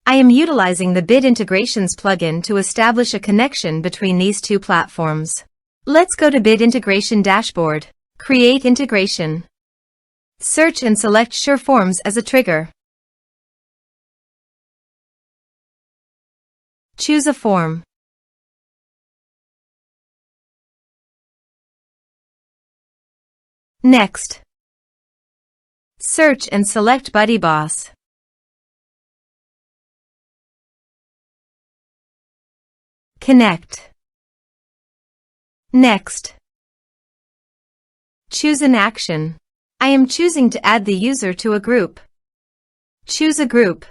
I am utilizing the Bit Integrations plugin to establish a connection between these two platforms. Let's go to Bit Integration Dashboard. Create integration. Search and select SureForms as a trigger. Choose a form. Next, search and select BuddyBoss. Connect. Next, choose an action. I am choosing to add the user to a group. Choose a group.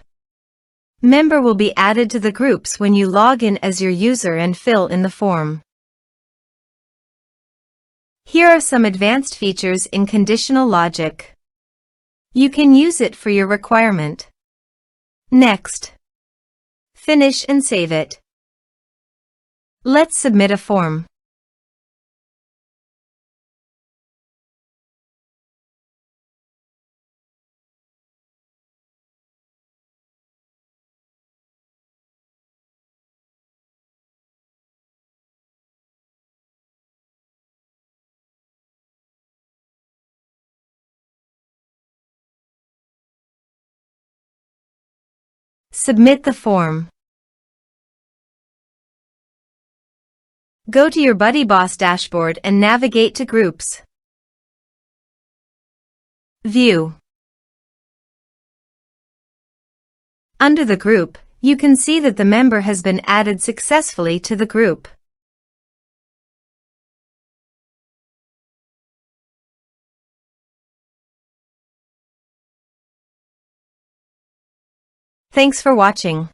Member will be added to the groups when you log in as your user and fill in the form. Here are some advanced features in conditional logic. You can use it for your requirement. Next, finish and save it. Let's submit a form. Submit the form. Go to your BuddyBoss dashboard and navigate to Groups. View. Under the group, you can see that the member has been added successfully to the group. Thanks for watching.